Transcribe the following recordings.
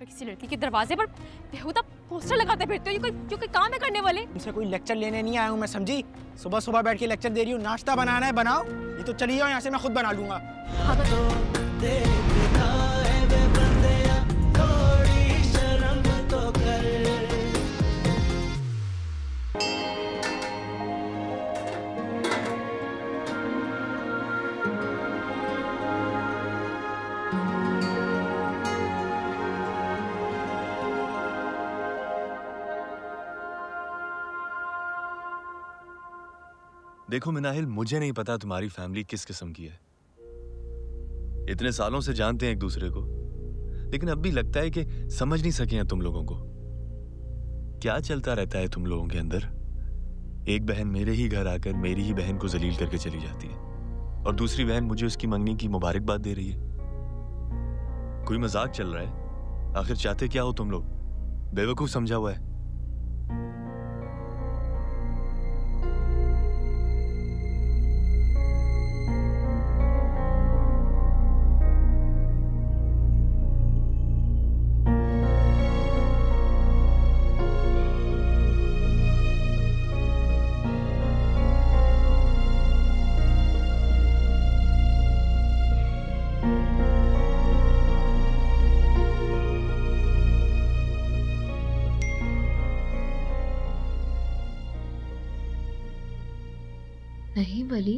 पे किसी लड़की के दरवाजे पर बेहुदा पोस्टर लगाते फिरते हो। ये कोई काम है करने वाले? तुमसे कोई लेक्चर लेने नहीं आया हूँ मैं, समझी? सुबह सुबह बैठ के लेक्चर दे रही हूँ। नाश्ता बनाना है बनाओ, ये तो चली जाओ यहाँ से, मैं खुद बना लूंगा। हाँ देखो मिनाहिल, मुझे नहीं पता तुम्हारी फैमिली किस किस्म की है। इतने सालों से जानते हैं एक दूसरे को, लेकिन अब भी लगता है कि समझ नहीं सके हैं तुम लोगों को। क्या चलता रहता है तुम लोगों के अंदर? एक बहन मेरे ही घर आकर मेरी ही बहन को जलील करके चली जाती है, और दूसरी बहन मुझे उसकी मंगनी की मुबारकबाद दे रही है। कोई मजाक चल रहा है? आखिर चाहते क्या हो तुम लोग? बेवकूफ समझा हुआ है। नहीं वली,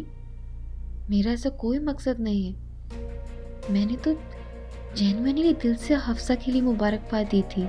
मेरा ऐसा कोई मकसद नहीं है। मैंने तो जेन्युइनली दिल से हफ्सा के लिए मुबारकबाद दी थी।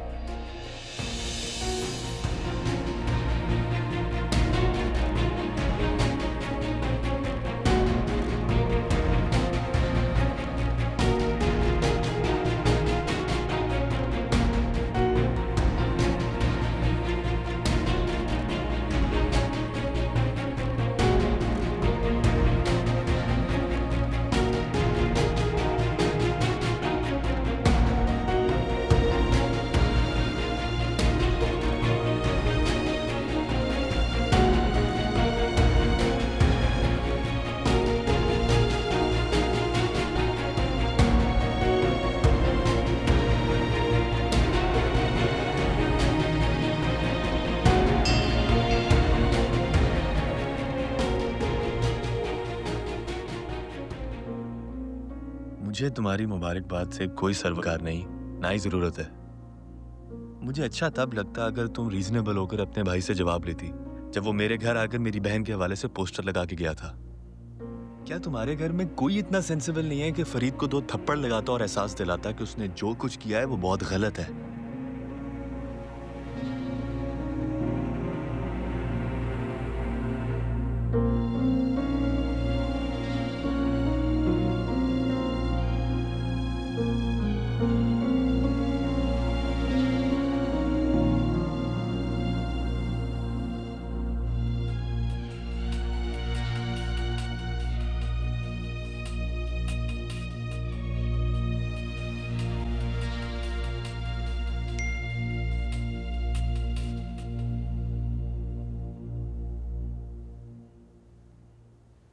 मुझे तुम्हारी मुबारकबाद से कोई सरोकार नहीं, ना ही जरूरत है। मुझे अच्छा तब लगता अगर तुम रीजनेबल होकर अपने भाई से जवाब लेती जब वो मेरे घर आकर मेरी बहन के हवाले से पोस्टर लगा के गया था। क्या तुम्हारे घर में कोई इतना सेंसिबल नहीं है कि फरीद को 2 थप्पड़ लगाता और एहसास दिलाता कि उसने जो कुछ किया है वो बहुत गलत है?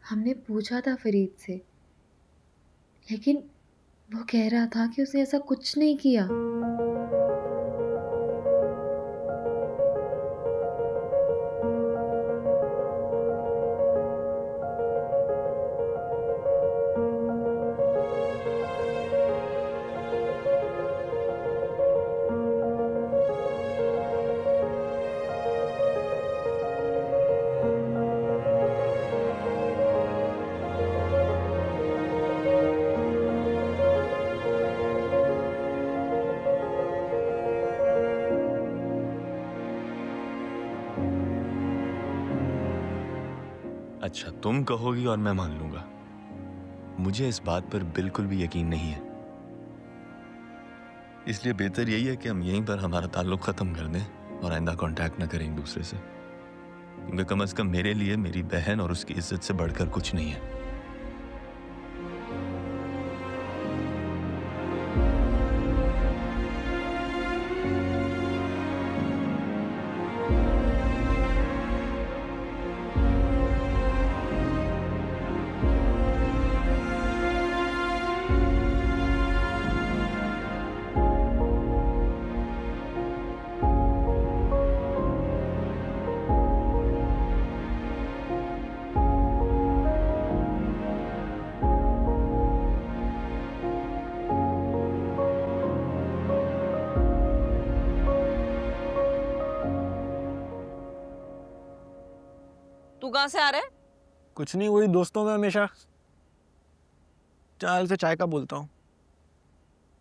हमने पूछा था फरीद से, लेकिन वो कह रहा था कि उसने ऐसा कुछ नहीं किया। अच्छा, तुम कहोगी और मैं मान लूंगा। मुझे इस बात पर बिल्कुल भी यकीन नहीं है, इसलिए बेहतर यही है कि हम यहीं पर हमारा ताल्लुक खत्म कर दें और आइंदा कांटेक्ट ना करें एक दूसरे से, क्योंकि कम से कम मेरे लिए मेरी बहन और उसकी इज्जत से बढ़कर कुछ नहीं है। कहाँ से आ रहा है? कुछ नहीं, वही दोस्तों में हमेशा चाल से चाय का बोलता हूँ।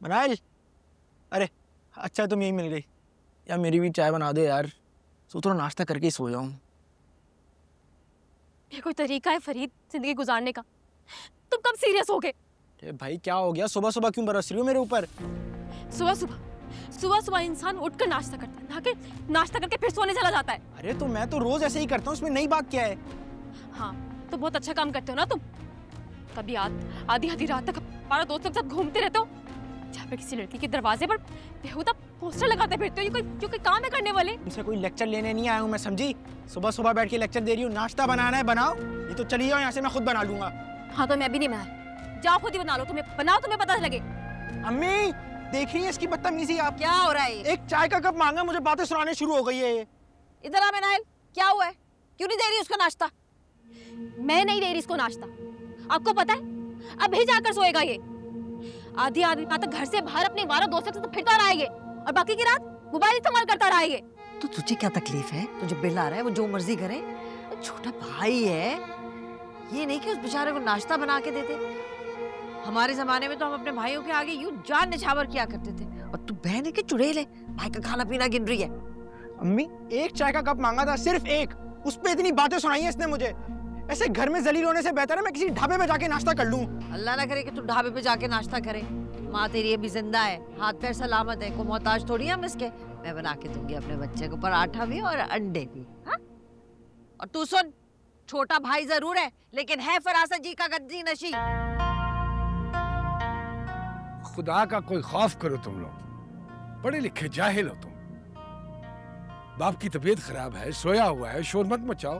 बनाइल, अरे अच्छा तुम यही मिल गई यार, मेरी भी चाय बना दो यार, सोच रहा नाश्ता करके ही सो जाऊँ। ये कोई तरीका है फरीद जिंदगी गुजारने का? तुम कब सीरियस हो गए? भाई क्या हो गया, सुबह सुबह क्यों बरस रही हो मेरे ऊपर? सुबह सुबह इंसान उठकर नाश्ता करता है, नाके नाश्ता करके फिर सोने चला जाता है। अरे तो मैं तो रोज ऐसे ही करता हूँ, उसमें नई बात क्या है? हाँ तो बहुत अच्छा काम करते हो ना तुम। कभी आधी रात तक हमारा दोस्तों के साथ घूमते रहते हो, जहाँ पे किसी लड़की के दरवाजे पर बेहुदा पोस्टर लगाते फिरते हो। ये कोई काम है करने वाले? तुमसे कोई लेक्चर लेने नहीं आया हूँ मैं, समझी? सुबह सुबह बैठ के लेक्चर दे रही हूँ, नाश्ता बनाना है बनाओ, ये तो चली जाओ यहाँ से, मैं खुद बना लूंगा। हाँ तो मैं भी नहीं बना, जाओ खुद ही बना लो, तुम्हें बनाओ, तुम्हें पता लगे। अम्मी देख रही है इसकी बदतमीजी आप? क्या हो रहा है? एक चाय का कप मांगा, मुझे बातें सुनाने शुरू हो गई है ये। इधर आ नाहिल, क्या हुआ है? क्यों नहीं दे रही उसको नाश्ता? मैं नहीं दे रही इसको नाश्ता, आपको पता है अभी जाकर सोएगा ये। आधी रात तक घर से बाहर अपने 12 दोस्तों के साथ फिरता रहा है ये, और बाकी की रात मोबाइल इस्तेमाल करता रहा है ये। तो तुझे क्या तकलीफ है? तुझे बिल आ रहा है, वो जो मर्जी करे, छोटा भाई है। ये नहीं कि उस बेचारे को नाश्ता बना के देते। हमारे जमाने में तो हम अपने भाइयों के आगे यूं जान निछावर किया करते थे, और तू बहन है कि चुड़ैल है, भाई का खाना पीना गिन रही है। अम्मी एक चाय का कप मांगा था, सिर्फ एक, उस पे इतनी बातें सुनाई है इसने मुझे। ऐसे घर में जलील होने से बेहतर है मैं किसी ढाबे पे जाके नाश्ता कर लूं। अल्लाह ना करे कि तू ढाबे पे जाके नाश्ता करे। माँ तेरी अभी जिंदा है, हाथ पैर सलामत है, को मोहताज थोड़ी हम इसके। मैं बना के दूंगी अपने बच्चे को पराठा भी और अंडे भी। हाँ? और तू सुन, छोटा भाई जरूर है लेकिन है फरासत जी का गद्दी नशी। खुदा का कोई खौफ करो तुम लोग, पढ़े लिखे जाहिल हो तुम। बाप की तबीयत खराब है, सोया हुआ है, शोर मत मचाओ।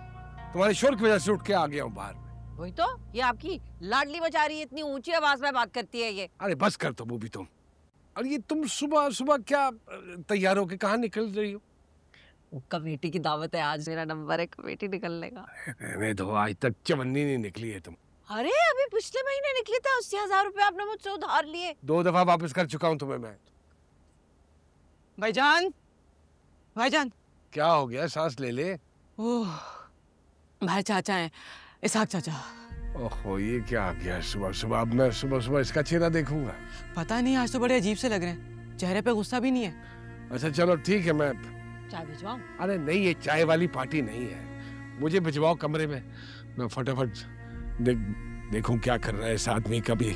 तुम्हारे शोर की वजह से उठ के आ गया हूँ बाहर में। वही तो, ये आपकी लाडली बचा रही है, इतनी ऊंची आवाज में बात करती है ये। अरे बस कर तो भी तुम। और ये तुम सुबह सुबह क्या तैयार होके कहाँ निकल रही हो? कमेटी की दावत है आज, मेरा नंबर है कमेटी निकलने का। मैं तो आज तक चवन्नी नहीं निकली है तुम। अरे अभी पिछले महीने निकले थे, 80,000 रुपए आपने मुझसे उधार लिए। 2 दफा वापस कर चुका हूँ तुम्हें मैं। भाईजान क्या हो गया? सांस ले ले। ओह, भाई चाचा हैं, इसहाक चाचा। ओहो, ये क्या आ गया सुबह सुबह? अब मैं सुबह सुबह इसका चेहरा देखूंगा? पता नहीं, आज तो बड़े अजीब से लग रहे हैं, चेहरे पे गुस्सा भी नहीं है। अच्छा चलो ठीक है, मैं चाय भिजवाऊं? अरे नहीं, ये चाय वाली पार्टी नहीं है। मुझे भिजवाओ कमरे में, मैं फटाफट देखूं क्या कर रहा है इस आदमी का भी।